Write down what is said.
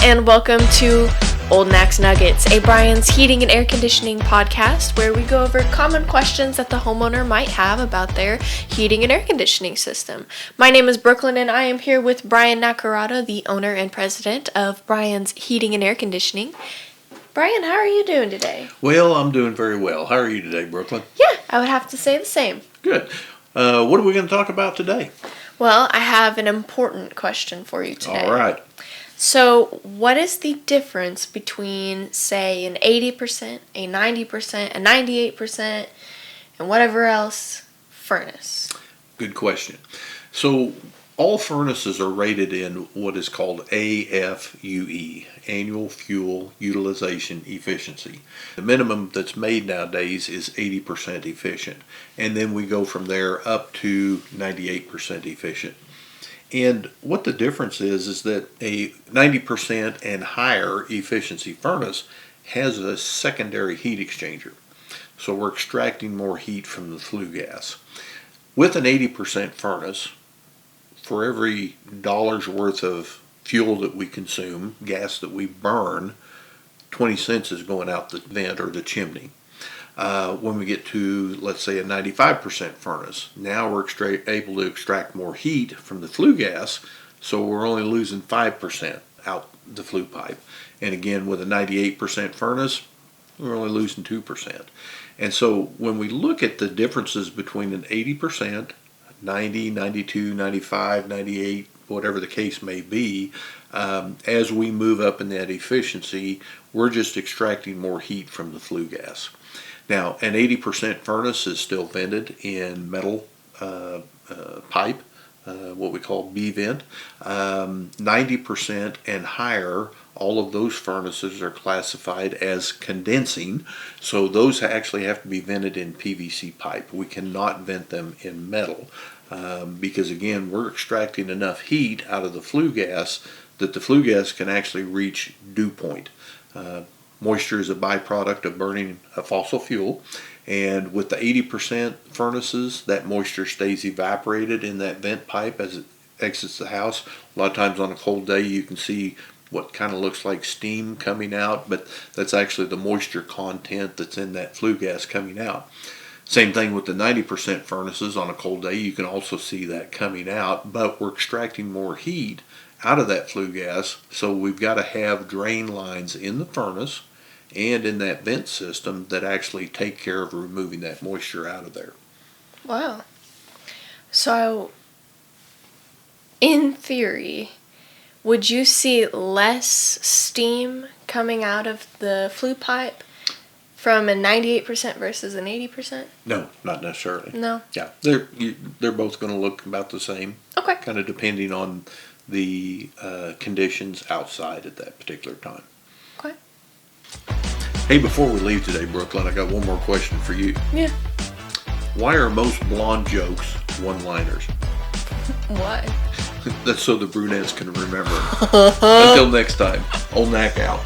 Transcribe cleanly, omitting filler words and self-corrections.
and welcome to Old Max Nuggets, a Bryan's heating and air conditioning podcast where we go over common questions that the homeowner might have about their heating and air conditioning system. My name is Brooklyn, and I am here with Bryan Nakarada, the owner and president of Bryan's Heating and Air Conditioning. Bryan, how are you doing today? Well, I'm doing very well. How are you today, Brooklyn? Yeah, I would have to say the same. Good. What are we going to talk about today? Well, I have an important question for you today. All right. So, what is the difference between, say, an 80%, a 90%, a 98%, and whatever else furnace? Good question. So, all furnaces are rated in what is called AFUE, Annual Fuel Utilization Efficiency. The minimum that's made nowadays is 80% efficient, and then we go from there up to 98% efficient. And what the difference is that a 90% and higher efficiency furnace has a secondary heat exchanger. So we're extracting more heat from the flue gas. With an 80% furnace, for every dollar's worth of fuel that we consume, gas that we burn, 20 cents is going out the vent or the chimney. When we get to, let's say, a 95% furnace, now we're able to extract more heat from the flue gas, so we're only losing 5% out the flue pipe. And again, with a 98% furnace, we're only losing 2%. And so when we look at the differences between an 80%, 90, 92, 95, 98, whatever the case may be, as we move up in that efficiency, we're just extracting more heat from the flue gas. Now, an 80% furnace is still vented in metal pipe, what we call B-vent. 90% and higher, all of those furnaces are classified as condensing, so those actually have to be vented in PVC pipe. We cannot vent them in metal because, again, we're extracting enough heat out of the flue gas that the flue gas can actually reach dew point. Moisture is a byproduct of burning a fossil fuel, and with the 80% furnaces, that moisture stays evaporated in that vent pipe as it exits the house. A lot of times on a cold day you can see what kind of looks like steam coming out, but that's actually the moisture content that's in that flue gas coming out. Same thing with the 90% furnaces. On a cold day you can also see that coming out, but we're extracting more heat out of that flue gas, so we've got to have drain lines in the furnace and in that vent system that actually take care of removing that moisture out of there. Wow. So, in theory, would you see less steam coming out of the flue pipe from a 98% versus an 80%? No, not necessarily. No? Yeah, they're both going to look about the same. Okay. Kind of depending on the conditions outside at that particular time. Okay. Hey, before we leave today, Brooklyn, I got one more question for you. Yeah. Why are most blonde jokes one-liners? Why? That's so the brunettes can remember. Until next time, Old Mac out.